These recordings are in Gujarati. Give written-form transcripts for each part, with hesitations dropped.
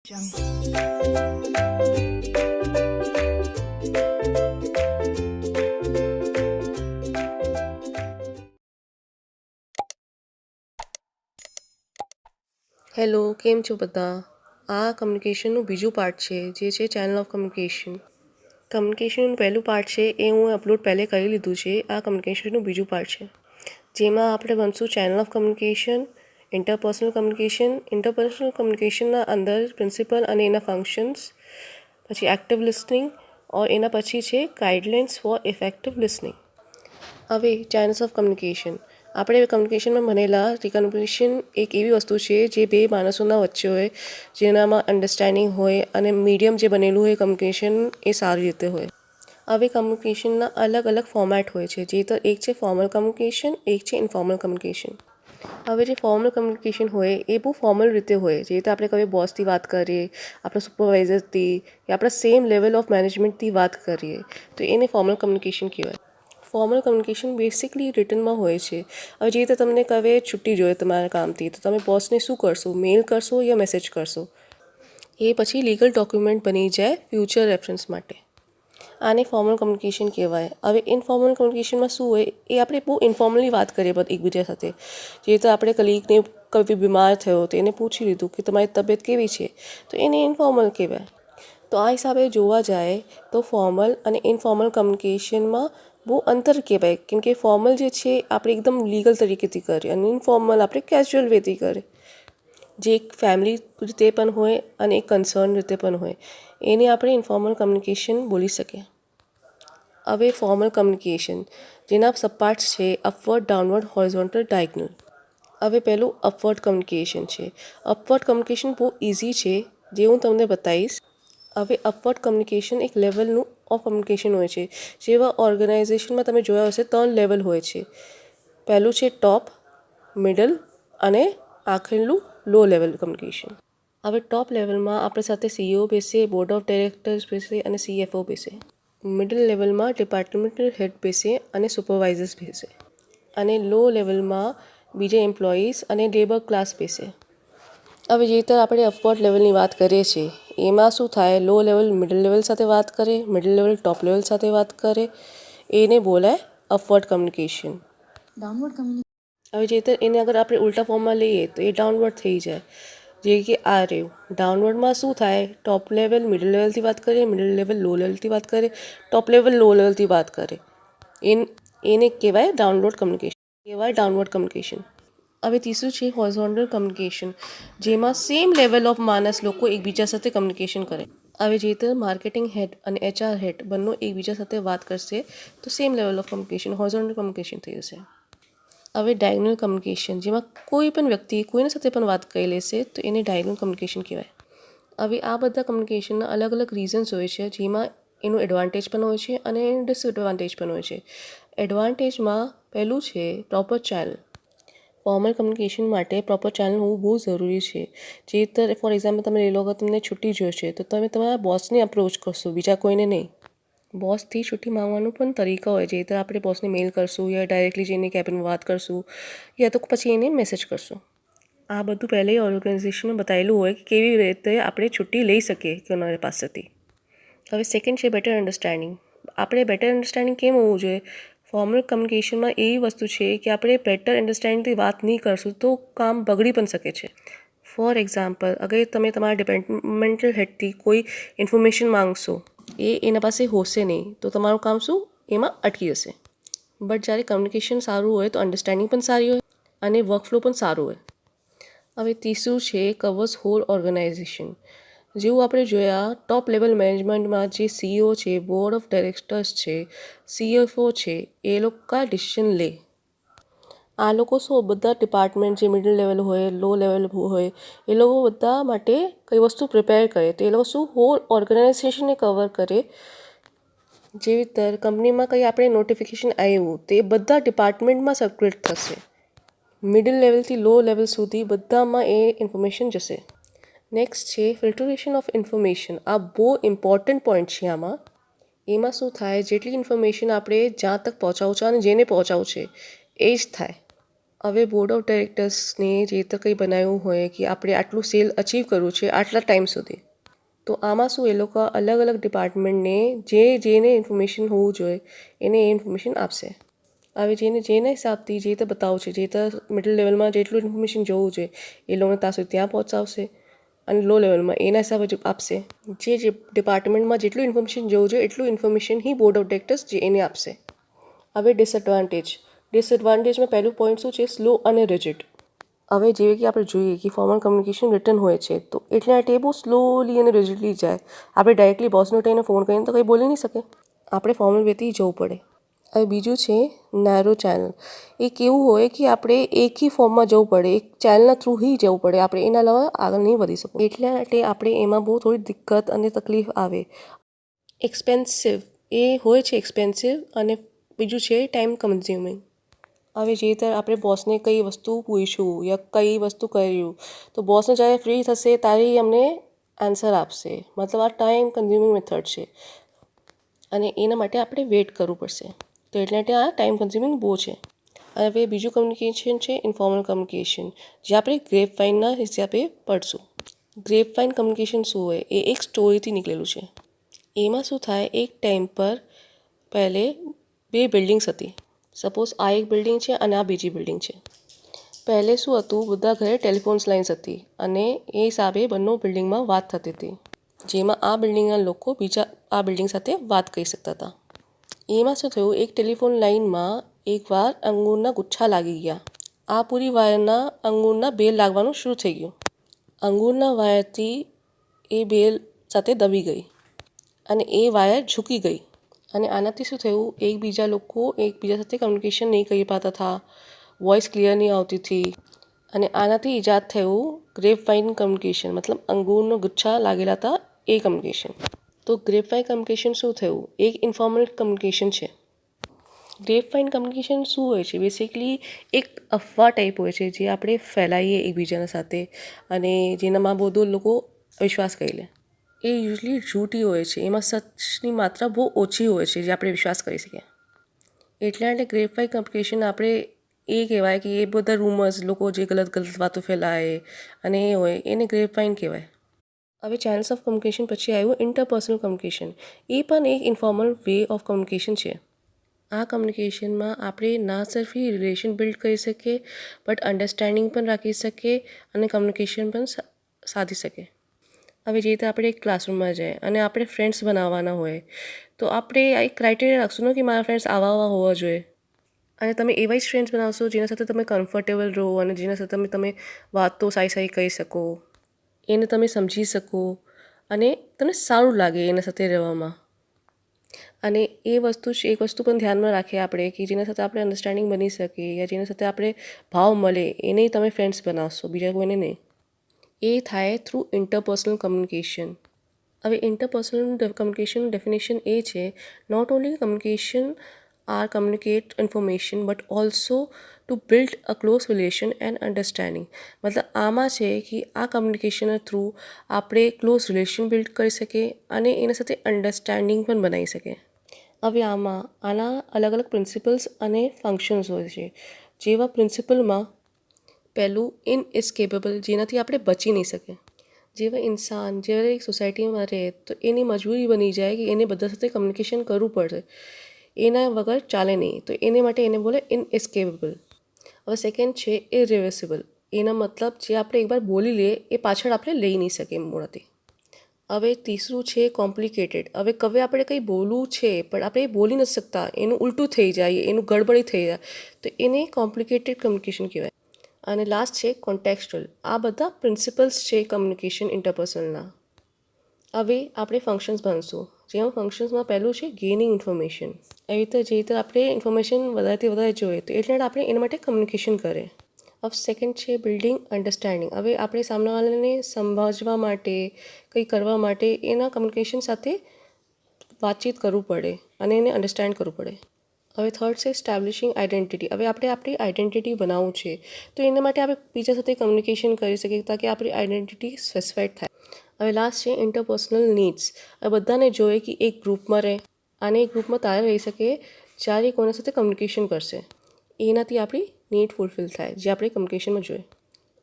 હેલો, કેમ છો બધા? આ કમ્યુનિકેશનનું બીજું પાર્ટ છે જે છે ચેનલ ઓફ કમ્યુનિકેશન. કમ્યુનિકેશનનું પહેલું પાર્ટ છે એ હું અપલોડ પહેલે કરી લીધું છે. આ કમ્યુનિકેશનનું બીજું પાર્ટ છે જેમાં આપણે ભણશું ચેનલ ઓફ કમ્યુનિકેશન, ઇન્ટરપર્સનલ કમ્યુનિકેશનના અંદર પ્રિન્સિપલ અને એના ફંક્શન્સ, પછી એક્ટિવ લિસનિંગ ઓર એના પછી છે ગાઈડલાઇન્સ ફોર ઇફેક્ટિવ લિસનિંગ. હવે ચેનલ્સ ઓફ કમ્યુનિકેશન આપણે કમ્યુનિકેશનમાં ભણેલા કમ્યુનિકેશન એક એવી વસ્તુ છે જે બે માણસોના વચ્ચે હોય, જેનામાં અન્ડરસ્ટેન્ડિંગ હોય અને મીડિયમ જે બનેલું હોય કમ્યુનિકેશન એ સારી રીતે હોય. હવે કમ્યુનિકેશનના અલગ અલગ ફોર્મેટ હોય છે, જે તો એક છે ફોર્મલ કમ્યુનિકેશન, એક છે ઇનફોર્મલ કમ્યુનિકેશન. હવે જે ફોર્મલ કમ્યુનિકેશન હોય એ બહુ ફોર્મલ રીતે હોય, જે રીતે આપણે કभी બોસથી વાત કરીએ, આપણા સુપરવાઇઝરથી કે આપણા સેમ લેવલ ઓફ મેનેજમેન્ટથી વાત કરીએ તો એને ફોર્મલ કમ્યુનિકેશન કહેવાય. ફોર્મલ કમ્યુનિકેશન બેસિકલી રિટનમાં હોય છે. હવે જે રીતે તમને કવે છુટ્ટી જોઈએ તમારા કામથી, તો તમે બોસને શું કરશો? મેલ કરશો યા મેસેજ કરશો? એ પછી લીગલ ડોક્યુમેન્ટ બની જાય ફ્યુચર રેફરન્સ માટે. આને ફોર્મલ કમ્યુનિકેશન કહેવાય. હવે ઇનફોર્મલ કમ્યુનિકેશનમાં શું હોય, એ આપણે બહુ ઇન્ફોર્મલી વાત કરીએ એકબીજા સાથે. જે રીતે આપણે કલીગને કभी બીમાર થયો તો એને પૂછી લીધું કે તમારી તબિયત કેવી છે, તો એને ઇનફોર્મલ કહેવાય. તો આ હિસાબે જોવા જાય તો ફોર્મલ અને ઇનફોર્મલ કમ્યુનિકેશનમાં બહુ અંતર કહેવાય, કેમ કે ફોર્મલ જે છે આપણે એકદમ લીગલ તરીકેથી કરીએ અને ઇનફોર્મલ આપણે કેઝ્યુઅલ વેથી કરીએ, જે એક ફેમિલી રીતે પણ હોય અને એક કન્સર્ન રીતે પણ હોય. એને આપણે ઇનફોર્મલ કમ્યુનિકેશન બોલી શકીએ. હવે ફોર્મલ કમ્યુનિકેશન જેના સબપાર્ટ્સ છે અપવર્ડ, ડાઉનવર્ડ, હોરિઝોન્ટલ, ડાયગોનલ. હવે પહેલું અપવર્ડ કમ્યુનિકેશન છે. અપવર્ડ કમ્યુનિકેશન બહુ ઇઝી છે, જે હું તમને બતાવીશ. હવે અપવર્ડ કમ્યુનિકેશન એક લેવલનું ઓફ કમ્યુનિકેશન હોય છે. જેવા ઓર્ગેનાઇઝેશનમાં તમે જોયા હશે 3 લેવલ હોય છે. પહેલું છે ટોપ, મિડલ અને આખરીનું લો લેવલ કમ્યુનિકેશન. હવે ટોપ લેવલમાં આપણી સાથે સીઈઓ બેસે, બોર્ડ ઓફ ડાયરેક્ટર્સ બેસે અને સીએફઓ બેસે. મિડલ લેવલમાં ડિપાર્ટમેન્ટલ હેડ બેસે અને સુપરવાઇઝર્સ બેસે. અને લો લેવલમાં બીજા એમ્પ્લોઈઝ અને લેબર ક્લાસ બેસે. હવે જે રીતે આપણે અપવર્ડ લેવલની વાત કરીએ છીએ, એમાં શું થાય, લો લેવલ મિડલ લેવલ સાથે વાત કરે, મિડલ લેવલ ટોપ લેવલ સાથે વાત કરે, એને બોલાય અપવર્ડ કમ્યુનિકેશન. ડાઉનવર્ડ કમ્યુનિકેશન હવે જે રીતે એને અગર આપણે ઉલટા ફોર્મમાં લઈએ તો એ ડાઉનવર્ડ થઈ જાય. જે કે આ રહ્યું. ડાઉનવર્ડમાં શું થાય, ટોપ લેવલ મિડલ લેવલથી વાત કરે, મિડલ લેવલ લો લેવલથી વાત કરે, ટોપ લેવલ લો લેવલથી વાત કરે. એને કહેવાય ડાઉનવર્ડ કમ્યુનિકેશન. હવે ત્રીસું છે હોરિઝોન્ટલ કમ્યુનિકેશન, જેમાં સેમ લેવલ ઓફ માણસ લોકો એકબીજા સાથે કમ્યુનિકેશન કરે. હવે જે રીતે માર્કેટિંગ હેડ અને એચઆર હેડ બંને એકબીજા સાથે વાત કરશે તો same level of communication, horizontal communication થઈ જશે. હવે ડાયગોનલ કમ્યુનિકેશન, જેમાં કોઈ પણ વ્યક્તિ કોઈના સાથે પણ વાત કરી લેશે તો એને ડાયગોનલ કમ્યુનિકેશન કહેવાય. હવે આ બધા કમ્યુનિકેશનના અલગ અલગ રીઝન્સ હોય છે, જેમાં એનું એડવાન્ટેજ પણ હોય છે અને એનું ડિસએડવાન્ટેજ પણ હોય છે. એડવાન્ટેજમાં પહેલું છે પ્રોપર ચેનલ. ફોર્મલ કમ્યુનિકેશન માટે પ્રોપર ચેનલ હોવું બહુ જરૂરી છે. જે રીતે ફોર એક્ઝામ્પલ તમે લઈ લો કે તમને છુટ્ટી જોઈશે તો તમે તમારા બોસને અપ્રોચ કરશો, બીજા કોઈને નહીં. બોસથી છુટ્ટી માંગવાનું પણ તરીકા હોય, જે રીતે આપણે બોસને મેલ કરશું યા ડાયરેક્ટલી જઈને કેબિનમાં વાત કરશું યા તો પછી એને મેસેજ કરશું. આ બધું પહેલે ઓર્ગેનાઇઝેશનમાં બતાવેલું હોય કે કેવી રીતે આપણે છુટ્ટી લઈ શકીએ કોના પાસેથી. હવે સેકન્ડ છે બેટર અન્ડરસ્ટેન્ડિંગ. આપણે બેટર અન્ડરસ્ટેન્ડિંગ કેમ હોવું જોઈએ? ફોર્મલ કમ્યુનિકેશનમાં એવી વસ્તુ છે કે આપણે બેટર અન્ડરસ્ટેન્ડિંગથી વાત નહીં કરશું તો કામ બગડી પણ શકે છે. ફોર એક્ઝામ્પલ, અગર તમે તમારા ડિપાર્ટમેન્ટલ હેડથી કોઈ ઇન્ફોર્મેશન માંગશો, એના પાસે હોશે નહીં તો તમારું કામ શું એમાં અટકી જશે. બટ જ્યારે કમ્યુનિકેશન સારું હોય તો અન્ડરસ્ટેન્ડિંગ પણ સારી હોય અને વર્કફ્લો પણ સારું હોય. હવે ત્રીસું છે કવર્સ હોલ ઓર્ગેનાઇઝેશન. જેવું આપણે જોયા ટોપ લેવલ મેનેજમેન્ટમાં જે સીઈઓ છે, બોર્ડ ઓફ ડાયરેક્ટર્સ છે, સીએફઓ છે, એ લોકો ડિસિઝન લે. આ લોકો શું બધા ડિપાર્ટમેન્ટ જે મિડલ લેવલ હોય, લો લેવલ હોય, એ લોકો બધા માટે કઈ વસ્તુ પ્રિપેર કરે તો એ લોકો શું હોલ ઓર્ગેનાઇઝેશનને કવર કરે. જેવી રીતે કંપનીમાં કંઈ આપણે નોટિફિકેશન આવ્યું તો એ બધા ડિપાર્ટમેન્ટમાં સર્ક્યુલેટ થશે. મિડલ લેવલથી લો લેવલ સુધી બધામાં એ ઇન્ફોર્મેશન જશે. નેક્સ્ટ છે ફિલ્ટરેશન ઓફ ઇન્ફોર્મેશન. આ બહુ ઇમ્પોર્ટન્ટ પોઈન્ટ છે આમાં. એમાં શું થાય, જેટલી ઇન્ફોર્મેશન આપણે જ્યાં તક પહોંચાડવું છે અને જેને પહોંચાડવું છે એ જ થાય. હવે બોર્ડ ઓફ ડાયરેક્ટર્સને જે તો કંઈ બનાવ્યું હોય કે આપણે આટલું સેલ અચીવ કરવું છે આટલા ટાઈમ સુધી, તો આમાં શું એ લોકો અલગ અલગ ડિપાર્ટમેન્ટને જેને ઇન્ફોર્મેશન હોવું જોઈએ એને એ ઇન્ફોર્મેશન આપશે. હવે જેના હિસાબથી જે તો બતાવશે, જે તો મિડલ લેવલમાં જેટલું ઇન્ફોર્મેશન જોવું જોઈએ એ લોકોને ત્યાં સુધી ત્યાં પહોંચાડશે, અને લો લેવલમાં એના હિસાબે આપશે. જે ડિપાર્ટમેન્ટમાં જેટલું ઇન્ફોર્મેશન જોવું જોઈએ એટલું information he board of directors જે એને આપશે. હવે ડિસએડવાન્ટેજમાં પહેલું પોઈન્ટ શું છે? સ્લો અને રિજિડ. હવે જેવી કે આપણે જોઈએ કે ફોર્મલ કમ્યુનિકેશન રિટર્ન હોય છે, તો એટલે માટે બહુ સ્લોલી અને રિજિડલી જાય. આપણે ડાયરેક્ટલી બોસનો ઉઠાઈને ફોન કરીને તો કંઈ બોલી નહીં શકે, આપણે ફોર્મલ વેથી જવું પડે. હવે બીજું છે નેરો ચેનલ. એ કેવું હોય કે આપણે એક ફોર્મમાં જવું પડે, એક ચેનલના થ્રુ જ જવું પડે, આપણે એના અલાવા આગળ નહીં વધી શકું. એટલે માટે આપણે એમાં બહુ થોડી દિક્કત અને તકલીફ આવે. એક્સપેન્સિવ, એ હોય છે એક્સપેન્સિવ, અને બીજું છે ટાઈમ કન્ઝ્યુમિંગ. હવે જે તર આપણે બોસને કઈ વસ્તુ પૂછ્યું યા કઈ વસ્તુ કર્યું, તો બોસને જ્યારે ફ્રી થશે ત્યારે અમને આન્સર આપશે. મતલબ આ ટાઈમ કન્ઝ્યુમિંગ મેથડ છે, અને એના માટે આપણે વેઇટ કરવું પડશે. તો એટલે માટે આ ટાઈમ કન્ઝ્યુમિંગ બહુ છે. હવે બીજું કમ્યુનિકેશન છે ઇન્ફોર્મલ કમ્યુનિકેશન, જે આપણે ગ્રેપવાઇનના હિસાબે પડશું. ગ્રેપવાઇન કમ્યુનિકેશન શું હોય? એ એક સ્ટોરીથી નીકળેલું છે. એમાં શું થાય, એક ટાઈમ પર પહેલે 2 બિલ્ડિંગ્સ હતી. સપોઝ આ એક બિલ્ડિંગ છે અને આ બીજી બિલ્ડિંગ છે. પહેલે શું હતું, બધા ઘરે ટેલિફોન્સ લાઇન્સ હતી, અને એ હિસાબે બંને બિલ્ડિંગમાં વાત થતી હતી, જેમાં આ બિલ્ડિંગના લોકો બીજા આ બિલ્ડિંગ સાથે વાત કરી શકતા હતા. એમાં શું થયું, એક ટેલિફોન લાઇનમાં એકવાર અંગૂરના ગુચ્છા લાગી ગયા. આ પૂરી વાયરના અંગૂરના બેલ લાગવાનું શરૂ થઈ ગયું. અંગૂરના વાયરથી એ બેલ સાથે દબી ગઈ અને એ વાયર ઝૂકી ગઈ, અને આનાથી શું થયું, એકબીજા સાથે કમ્યુનિકેશન નહીં કરી પાતા હતા, વોઇસ ક્લિયર નહીં આવતી હતી, અને આનાથી ઈજાદ થયું ગ્રેપવાઇન કમ્યુનિકેશન, મતલબ અંગૂરનો ગુચ્છા લાગેલા હતા એ કમ્યુનિકેશન. તો ગ્રેપવાઇન કમ્યુનિકેશન શું થયું, એક ઇન્ફોર્મલ કમ્યુનિકેશન છે. ગ્રેપવાઇન કમ્યુનિકેશન શું હોય છે? બેસિકલી એક અફવા ટાઈપ હોય છે, જે આપણે ફેલાવીએ એકબીજાના સાથે, અને જેનામાં બધું લોકો વિશ્વાસ કરી લે. એ યુઝલી જૂઠી હોય છે, એમાં સચની માત્રા બહુ ઓછી હોય છે, જે આપણે વિશ્વાસ કરી શકીએ. એટલે માટે ગ્રેપવાઇન કમ્યુનિકેશન આપણે એ કહેવાય કે એ બધા રૂમર્સ, લોકો જે ગલત વાતો ફેલાય અને એ હોય એને ગ્રેપવાઇન કહેવાય. હવે ચેનલ્સ ઓફ કમ્યુનિકેશન પછી આવ્યું ઇન્ટરપર્સનલ કમ્યુનિકેશન. એ પણ એક ઇન્ફોર્મલ વે ઓફ કમ્યુનિકેશન છે. આ કમ્યુનિકેશનમાં આપણે ના સિર્ફ રિલેશન બિલ્ડ કરી શકીએ, બટ અન્ડરસ્ટેન્ડિંગ પણ રાખી શકીએ અને કમ્યુનિકેશન પણ સાધી શકીએ. હવે જે રીતે આપણે એક ક્લાસરૂમમાં જાય અને આપણે ફ્રેન્ડ્સ બનાવવાના હોય, તો આપણે એક ક્રાઇટેરિયા રાખશું ને કે મારા ફ્રેન્ડ્સ આવા હોવા જોઈએ, અને તમે એવા જ ફ્રેન્ડ્સ બનાવશો જેના સાથે તમે કમ્ફર્ટેબલ રહો, અને જેના સાથે તમે વાતો સારી કહી શકો, એને તમે સમજી શકો, અને તમને સારું લાગે એના સાથે રહેવામાં. અને એક વસ્તુ પણ ધ્યાનમાં રાખીએ આપણે કે જેના સાથે આપણે અન્ડરસ્ટેન્ડિંગ બની શકે, યા જેના સાથે આપણે ભાવ મળે એને તમે ફ્રેન્ડ્સ બનાવશો, બીજા કોઈને નહીં. એ થાય થ્રુ ઇન્ટરપર્સનલ કમ્યુનિકેશન. હવે ઇન્ટરપર્સનલ કમ્યુનિકેશનનું ડેફિનેશન એ છે, not only communication are communicate information but also to build a close relation and understanding. મતલબ આમાં છે કે આ કમ્યુનિકેશનના થ્રુ આપણે ક્લોઝ રિલેશન બિલ્ડ કરી શકીએ અને એના સાથે અન્ડરસ્ટેન્ડિંગ પણ બનાવી શકીએ. હવે આના અલગ અલગ પ્રિન્સિપલ્સ અને ફંક્શન્સ હોય છે. જેવા પ્રિન્સિપલમાં પહેલું ઇનએસ્કેપેબલ, જેનાથી આપણે બચી નહીં શકીએ. જેવા ઇન્સાન જ્યારે એક સોસાયટીમાં રહે તો એની મજબૂરી બની જાય કે એને બધા સાથે કમ્યુનિકેશન કરવું પડે, એના વગર ચાલે નહીં, તો એને માટે એને બોલે ઇનએસ્કેપેબલ. હવે સેકન્ડ છે ઇરિવર્સિબલ. એના મતલબ જે આપણે એકવાર બોલી લઈએ એ પાછળ આપણે લઈ નહીં શકીએ મોડાથી. હવે ત્રીસરું છે કોમ્પ્લિકેટેડ. હવે આપણે કંઈ બોલવું છે પણ આપણે બોલી નથી શકતા, એનું ઉલટું થઈ જાય, એનું ગડબડી થઈ જાય, તો એને કોમ્પ્લિકેટેડ કમ્યુનિકેશન કહેવાય. અને લાસ્ટ છે કોન્ટેક્સ્ચ્યુઅલ. આ બધા પ્રિન્સિપલ્સ છે કમ્યુનિકેશન ઇન્ટરપર્સનલના. હવે આપણે ફંક્શન્સ ભણશું, જેમાં ફંક્શન્સમાં પહેલું છે ગેઇનિંગ ઇન્ફોર્મેશન. એવી રીતે જે રીતે આપણે ઇન્ફોર્મેશન વધારે જોઈએ, તો એટલે આપણે એના માટે કમ્યુનિકેશન કરે. હવે સેકન્ડ છે બિલ્ડિંગ અન્ડરસ્ટેન્ડિંગ. હવે આપણે સામેવાળાને સમજવા માટે, કંઈ કરવા માટે એના કમ્યુનિકેશન સાથે વાતચીત કરવું પડે અને એને અન્ડરસ્ટેન્ડ કરવું પડે. હવે થર્ડ છે એસ્ટાબ્લિશિંગ આઈડેન્ટિટી. હવે આપણે આપણી આઈડેન્ટિટી બનાવવું છે, તો એના માટે આપણે બીજા સાથે કમ્યુનિકેશન કરી શકીએ તાકી આપણી આઈડેન્ટિટી સ્પેસિફાઈડ થાય. હવે લાસ્ટ છે ઇન્ટરપર્સનલ નીડ્સ. હવે બધાને જોઈએ કે એક ગ્રુપમાં રહે, અને એક ગ્રુપમાં તારે રહી શકે જ્યારે કોઈના સાથે કમ્યુનિકેશન કરશે, એનાથી આપણી નીડ ફૂલફિલ થાય, જે આપણે કમ્યુનિકેશનમાં જોઈએ.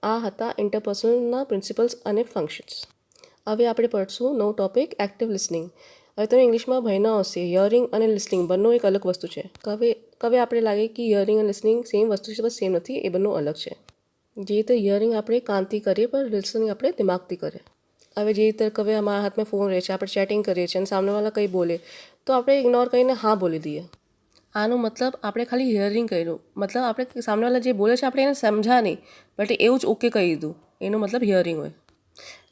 આ હતા ઇન્ટરપર્સનલના પ્રિન્સિપલ્સ અને ફંક્શન્સ. હવે આપણે પડશું નવો ટોપિક એક્ટિવ લિસનિંગ. હવે તમે ઇંગ્લિશમાં ભણ્યા હશે હિયરિંગ અને લિસનિંગ બંને એક અલગ વસ્તુ છે. હવે આપણે લાગે કે હિયરિંગ અને લિસનિંગ સેમ વસ્તુ છે, બસ સેમ નથી, એ બંને અલગ છે. જે રીતે હિયરિંગ આપણે કાનથી કરીએ પણ લિસનિંગ આપણે દિમાગથી કરીએ. હવે જે રીતે હવે અમારા હાથમાં ફોન રહે છે, આપણે ચેટિંગ કરીએ છીએ અને સામેવાળા કંઈ બોલે તો આપણે ઇગ્નોર કરીને હા બોલી દઈએ. આનો મતલબ આપણે ખાલી હિયરિંગ કર્યું, મતલબ આપણે સામેવાળા જે બોલે છે આપણે એને સમજ્યા નહીં, બટ એવું જ ઓકે કહી દીધું, એનો મતલબ હિયરિંગ હોય.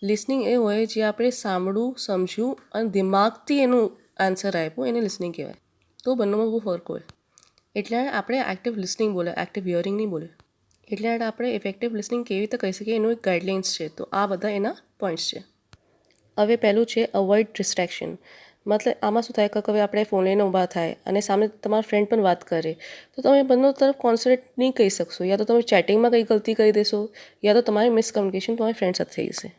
લિસનિંગ એ હોય જે આપણે સાંભળવું, સમજ્યું અને દિમાગથી એનું આન્સર આપ્યું, એને લિસનિંગ કહેવાય. તો બંનેમાં બહુ ફરક હોય. એટલે આપણે એક્ટિવ લિસનિંગ બોલે, એક્ટિવ હિયરિંગ નહીં બોલે. એટલે આપણે ઇફેક્ટિવ લિસનિંગ કેવી રીતે કહી શકીએ એનું એક ગાઈડલાઇન્સ છે. તો આ બધા એના પોઈન્ટ્સ છે. હવે પહેલું છે અવોઇડ ડિસ્ટ્રેક્શન. મતલબ આમાં શું થાય કે હવે આપણે ફોન લઈને ઊભા થાય અને સામે તમારા ફ્રેન્ડ પણ વાત કરે તો તમે બંને તરફ કોન્સન્ટ્રેટ નહીં કહી શકશો. યા તો તમે ચેટિંગમાં કંઈ ગલતી કરી દેશો, યા તો તમારી મિસકમ્યુનિકેશન તમારી ફ્રેન્ડ સાથે થઈ જશે.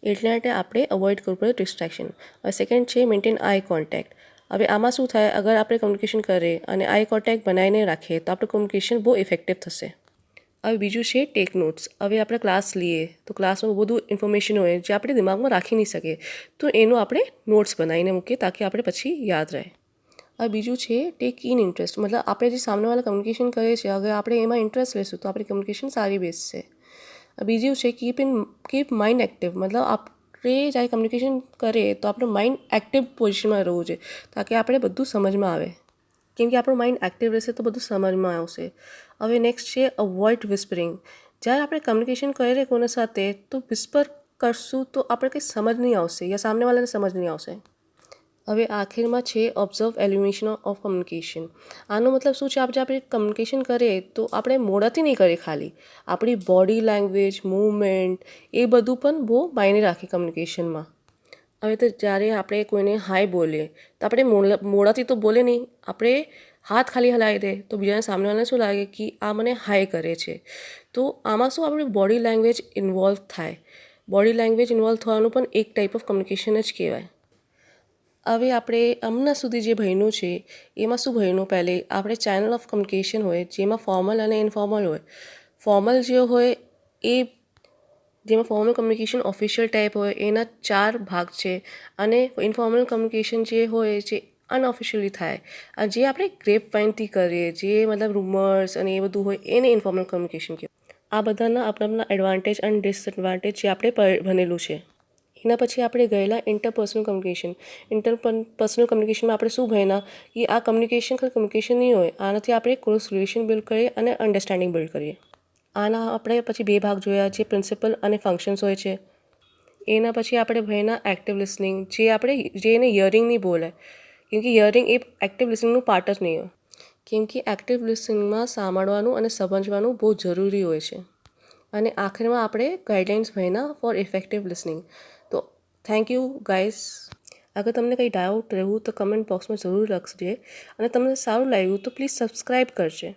એટલે માટે આપણે અવોઇડ કરવું પડે ડિસ્ટ્રેક્શન. હવે સેકન્ડ છે મેન્ટેન આઈ કોન્ટેક્ટ. હવે આમાં શું થાય, અગર આપણે કમ્યુનિકેશન કરીએ અને આઈ કોન્ટેક્ટ બનાવીને રાખીએ તો આપણું કમ્યુનિકેશન બહુ ઇફેક્ટિવ થશે. હવે બીજું છે ટેક નોટ્સ. હવે આપણે ક્લાસ લઈએ તો ક્લાસમાં બહુ બધું ઇન્ફોર્મેશન હોય જે આપણે દિમાગમાં રાખી નહીં શકીએ, તો એનું આપણે નોટ્સ બનાવીને મૂકીએ તાકી આપણે પછી યાદ રહે. હવે બીજું છે ટેક ઇન ઇન્ટરેસ્ટ. મતલબ આપણે જે સામેવાળા કમ્યુનિકેશન કરીએ છીએ અગર આપણે એમાં ઇન્ટરેસ્ટ લેશું તો આપણી કમ્યુનિકેશન સારી બેસશે. બીજું છે કીપ માઇન્ડ એક્ટિવ. મતલબ આપણે જ્યારે કમ્યુનિકેશન કરીએ તો આપણું માઇન્ડ એક્ટિવ પોઝિશનમાં રહેવું જોઈએ તાકી આપણે બધું સમજમાં આવે. કેમ કે આપણું માઇન્ડ એક્ટિવ રહેશે તો બધું સમજમાં આવશે. હવે નેક્સ્ટ છે અવોઇડ વિસ્પરિંગ. જ્યારે આપણે કમ્યુનિકેશન કરીએ કોના સાથે તો વિસ્પર કરશું તો આપણે કંઈ સમજ નહીં આવશે યા સામનેવાળાને સમજ નહીં આવશે. હવે આખિરમાં છે ઓબ્ઝર્વ એલ્યુમિનેશન ઓફ કમ્યુનિકેશન. આનો મતલબ શું છે, આપણે કમ્યુનિકેશન કરીએ તો આપણે મોઢાથી નહીં કરીએ, ખાલી આપણી બોડી લેંગ્વેજ, મૂવમેન્ટ એ બધું પણ બહુ માયને રાખે કમ્યુનિકેશનમાં. હવે તો જ્યારે આપણે કોઈને હાય બોલીએ તો આપણે મોઢાથી તો બોલે નહીં, આપણે હાથ ખાલી હલાવી દે તો બીજાને સામેવાળાને શું લાગે કે આ મને હાય કરે છે. તો આમાં શું આપણી બોડી લેંગ્વેજ ઇન્વોલ્વ થાય. બોડી લેંગ્વેજ ઇન્વોલ્વ થવાનું પણ એક ટાઈપ ઓફ કમ્યુનિકેશન જ કહેવાય. હવે આપણે હમણાં સુધી જે ભણ્યું છે એમાં શું ભણ્યું, પહેલે આપણે ચેનલ ઓફ કમ્યુનિકેશન હોય જેમાં ફોર્મલ અને ઇનફોર્મલ હોય. ફોર્મલ જે હોય એ જેમાં ફોર્મલ કમ્યુનિકેશન ઓફિશિયલ ટાઈપ હોય એના 4 ભાગ છે અને ઇનફોર્મલ કમ્યુનિકેશન જે હોય જે અનઓફિશિયલી થાય અને જે આપણે ગ્રેપ વાઇનથી કરીએ, જે મતલબ રૂમર્સ અને એ બધું હોય એને ઇન્ફોર્મલ કમ્યુનિકેશન કહેવાય. આ બધાના આપણા એડવાન્ટેજ અને ડિસએડવાન્ટેજ જે આપણે ભણેલું છે. એના પછી આપણે ગયેલા ઇન્ટરપર્સનલ કમ્યુનિકેશન. ઇન્ટરપર્સનલ કમ્યુનિકેશનમાં આપણે શું ભણ્યા કે આ કમ્યુનિકેશન ખાલી કમ્યુનિકેશન નહીં હોય, આનાથી આપણે ક્લોઝ રિલેશન બિલ્ડ કરીએ અને અન્ડરસ્ટેન્ડિંગ બિલ્ડ કરીએ. આના આપણે પછી 2 ભાગ જોયા જે પ્રિન્સિપલ અને ફંક્શન્સ હોય છે. એના પછી આપણે ભણ્યા એક્ટિવ લિસનિંગ, જે એને હિયરિંગ નહીં બોલાય, કેમ કે હિયરિંગ એ એક્ટિવ લિસનિંગનું પાર્ટ જ નહીં હોય. કેમ કે એક્ટિવ લિસનિંગમાં સાંભળવાનું અને સમજવાનું બહુ જરૂરી હોય છે. અને આખરીમાં આપણે ગાઈડલાઇન્સ ભણ્યા ફોર ઇફેક્ટિવ લિસનિંગ. તો થેન્ક યુ ગાઈઝ. અગર તમને કંઈ ડાઉટ રહેવું તો કમેન્ટ બોક્સમાં જરૂર લખજે અને તમને સારું લાગ્યું તો પ્લીઝ સબસ્ક્રાઈબ કરજે.